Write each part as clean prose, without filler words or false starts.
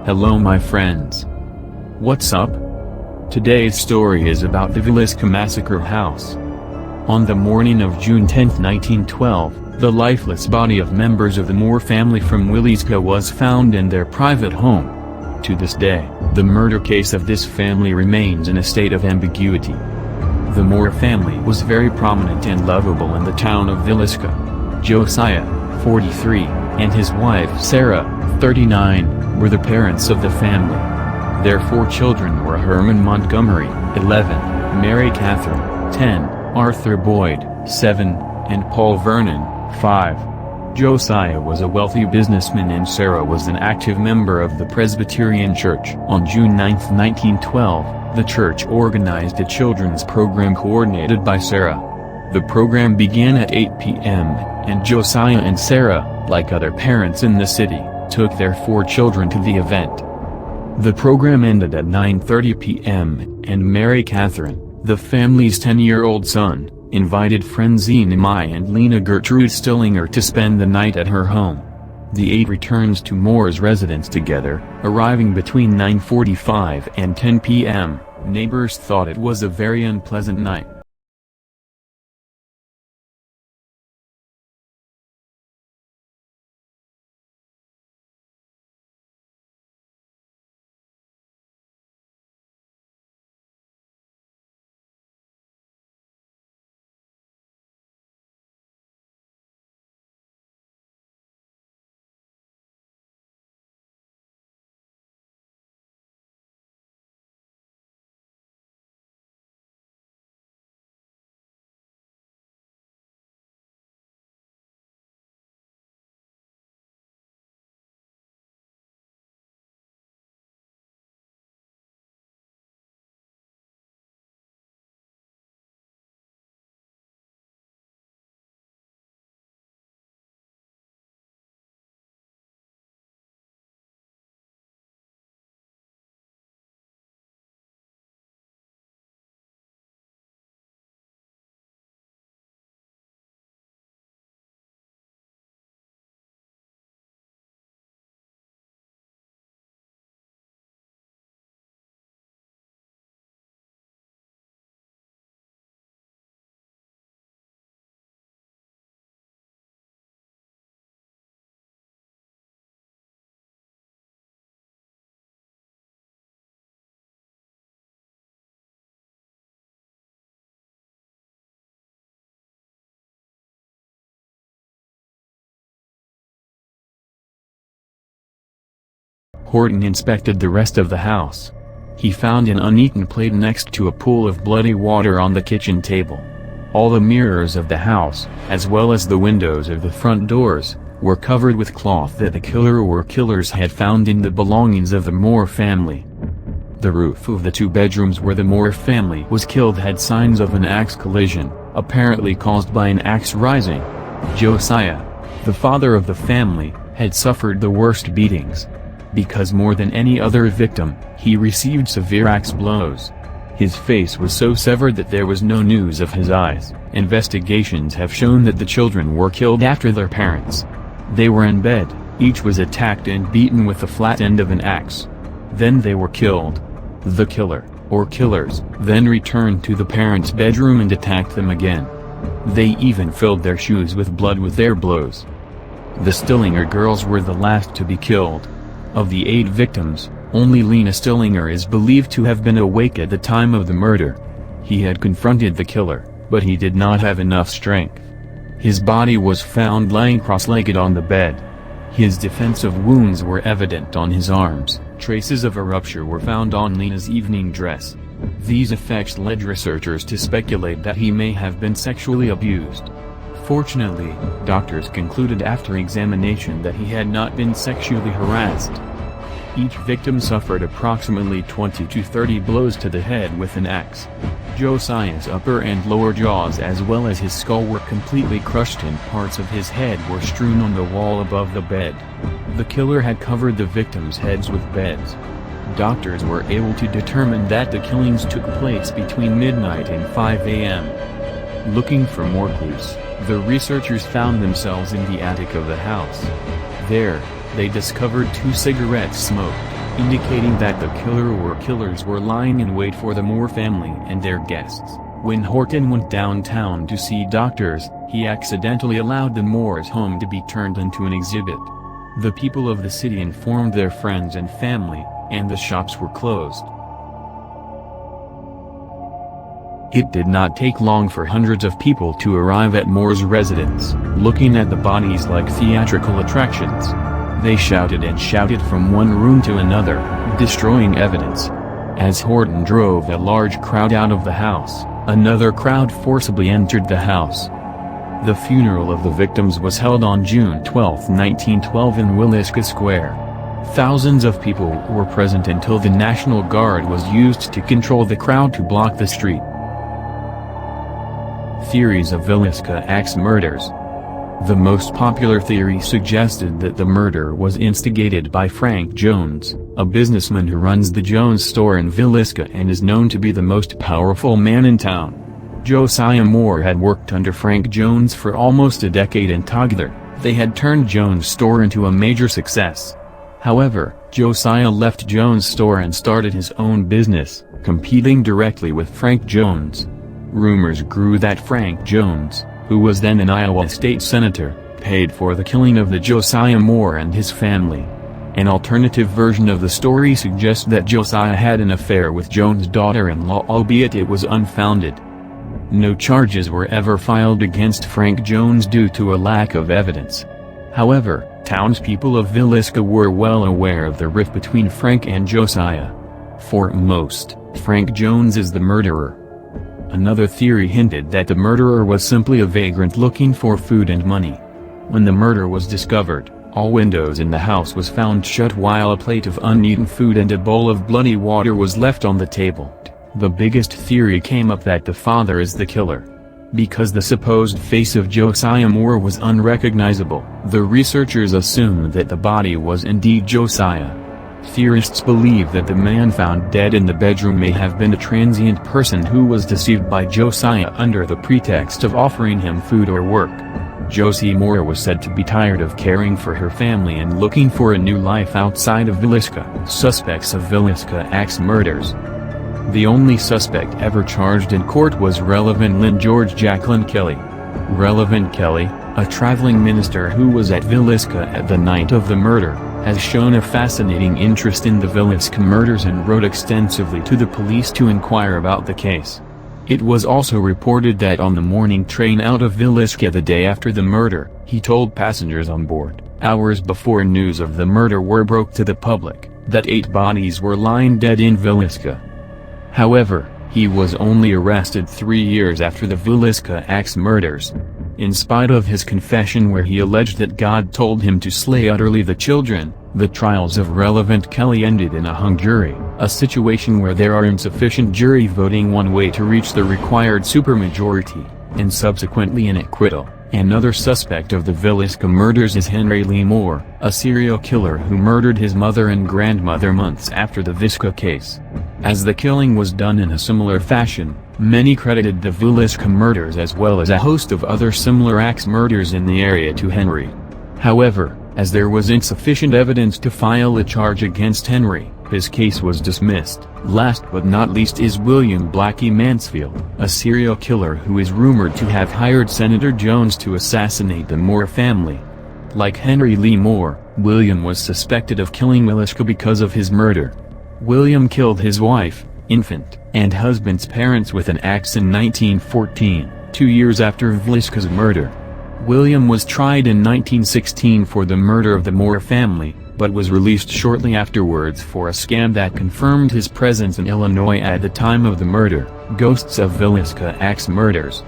Hello my friends. What's up? Today's story is about the Vilisca massacre house. On the morning of June 10, 1912, the lifeless body of members of the Moore family from Vilisca was found in their private home. To this day, the murder case of this family remains in a state of ambiguity. The Moore family was very prominent and lovable in the town of Vilisca. Josiah, 43, and his wife Sarah, 39, were the parents of the family. Their 4 children were Herman Montgomery, 11, Mary Catherine, 10, Arthur Boyd, 7, and Paul Vernon, 5. Josiah was a wealthy businessman and Sarah was an active member of the Presbyterian Church. On June 9, 1912, the church organized a children's program coordinated by Sarah. The program began at 8 p.m., and Josiah and Sarah, like other parents in the city, took their 4 children to the event. The program ended at 9:30 p.m., and Mary Catherine, the family's 10-year-old son, invited friends Enimai and Lena Gertrude Stillinger to spend the night at her home. The 8 returned to Moore's residence together, arriving between 9:45 and 10 p.m. Neighbors thought it was a very unpleasant night. Horton inspected the rest of the house. He found an uneaten plate next to a pool of bloody water on the kitchen table. All the mirrors of the house, as well as the windows of the front doors, were covered with cloth that the killer or killers had found in the belongings of the Moore family. The roof of the 2 bedrooms where the Moore family was killed had signs of an axe collision, apparently caused by an axe rising. Josiah, the father of the family, had suffered the worst beatings. Because more than any other victim, he received severe axe blows. His face was so severed that there was no news of his eyes. Investigations have shown that the children were killed after their parents. They were in bed, each was attacked and beaten with the flat end of an axe. Then they were killed. The killer, or killers, then returned to the parents' bedroom and attacked them again. They even filled their shoes with blood with their blows. The Stillinger girls were the last to be killed. Of the 8 victims, only Lena Stillinger is believed to have been awake at the time of the murder. He had confronted the killer, but he did not have enough strength. His body was found lying cross-legged on the bed. His defensive wounds were evident on his arms. Traces of a rupture were found on Lena's evening dress. These effects led researchers to speculate that he may have been sexually abused. Fortunately, doctors concluded after examination that he had not been sexually harassed. Each victim suffered approximately 20 to 30 blows to the head with an axe. Josiah's upper and lower jaws as well as his skull were completely crushed and parts of his head were strewn on the wall above the bed. The killer had covered the victims' heads with beds. Doctors were able to determine that the killings took place between midnight and 5 a.m. Looking for more clues, the researchers found themselves in the attic of the house. There, they discovered 2 cigarettes smoked. indicating that the killer or killers were lying in wait for the Moore family and their guests. When Horton went downtown to see doctors, he accidentally allowed the Moores' home to be turned into an exhibit. The people of the city informed their friends and family, and the shops were closed. It did not take long for hundreds of people to arrive at Moore's residence, looking at the bodies like theatrical attractions. They shouted and shouted from one room to another, destroying evidence. As Horton drove a large crowd out of the house, another crowd forcibly entered the house. The funeral of the victims was held on June 12, 1912 in Vilisca Square. Thousands of people were present until the National Guard was used to control the crowd to block the street. Theories of Vilisca axe murders. The most popular theory suggested that the murder was instigated by Frank Jones, a businessman who runs the Jones store in Vilisca and is known to be the most powerful man in town. Josiah Moore had worked under Frank Jones for almost a decade, and together, they had turned Jones' store into a major success. However, Josiah left Jones' store and started his own business, competing directly with Frank Jones. Rumors grew that Frank Jones, who was then an Iowa state senator, paid for the killing of the Josiah Moore and his family. An alternative version of the story suggests that Josiah had an affair with Jones' daughter-in-law, albeit it was unfounded. No charges were ever filed against Frank Jones due to a lack of evidence. However, townspeople of Vilisca were well aware of the rift between Frank and Josiah. For most, Frank Jones is the murderer. Another theory hinted that the murderer was simply a vagrant looking for food and money. When the murder was discovered, all windows in the house was found shut while a plate of uneaten food and a bowl of bloody water was left on the table. The biggest theory came up that the father is the killer. Because the supposed face of Josiah Moore was unrecognizable, the researchers assumed that the body was indeed Josiah. Theorists believe that the man found dead in the bedroom may have been a transient person who was deceived by Josiah under the pretext of offering him food or work. Josie Moore was said to be tired of caring for her family and looking for a new life outside of Vilisca. Suspects of Vilisca axe murders. The only suspect ever charged in court was Relevant Lynn George Jacqueline Kelly. Relevant Kelly, a traveling minister who was at Vilisca at the night of the murder, has shown a fascinating interest in the Vilisca murders and wrote extensively to the police to inquire about the case. It was also reported that on the morning train out of Vilisca the day after the murder, he told passengers on board, hours before news of the murder were broke to the public, that 8 bodies were lying dead in Vilisca. However, he was only arrested 3 years after the Vilisca axe murders. In spite of his confession where he alleged that God told him to slay utterly the children, the trials of Relevant Kelly ended in a hung jury, a situation where there are insufficient jury voting one way to reach the required supermajority, and subsequently an acquittal. Another suspect of the Vilisca murders is Henry Lee Moore, a serial killer who murdered his mother and grandmother months after the Vilisca case. As the killing was done in a similar fashion, many credited the Vilisca murders as well as a host of other similar axe murders in the area to Henry. However, as there was insufficient evidence to file a charge against Henry, his case was dismissed. Last but not least is William Blackie Mansfield, a serial killer who is rumored to have hired Senator Jones to assassinate the Moore family. Like Henry Lee Moore, William was suspected of killing Vilisca because of his murder. William killed his wife, infant, and husband's parents with an axe in 1914, 2 years after Vilisca's murder. William was tried in 1916 for the murder of the Moore family, but was released shortly afterwards for a scam that confirmed his presence in Illinois at the time of the murder. Ghosts of Vilisca axe murders.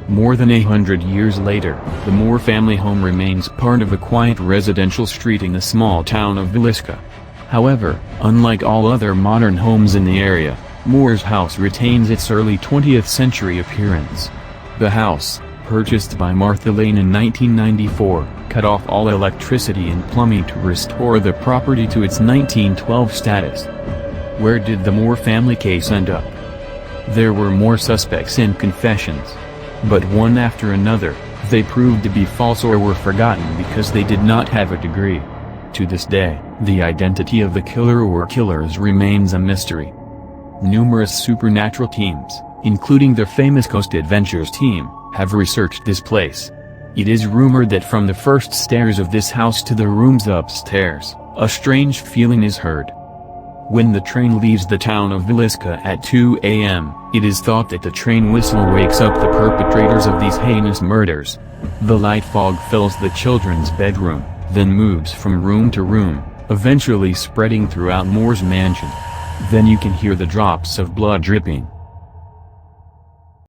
More than 100 years later, the Moore family home remains part of a quiet residential street in the small town of Vilisca. However, unlike all other modern homes in the area, Moore's house retains its early 20th century appearance. The house, purchased by Martha Lane in 1994, cut off all electricity and plumbing to restore the property to its 1912 status. Where did the Moore family case end up? There were more suspects and confessions. But one after another, they proved to be false or were forgotten because they did not have a degree. To this day, the identity of the killer or killers remains a mystery. Numerous supernatural teams, including the famous Ghost Adventures team, have researched this place. It is rumored that from the first stairs of this house to the rooms upstairs, a strange feeling is heard. When the train leaves the town of Vilisca at 2 a.m., it is thought that the train whistle wakes up the perpetrators of these heinous murders. The light fog fills the children's bedroom, then moves from room to room, eventually spreading throughout Morse mansion. Then you can hear the drops of blood dripping.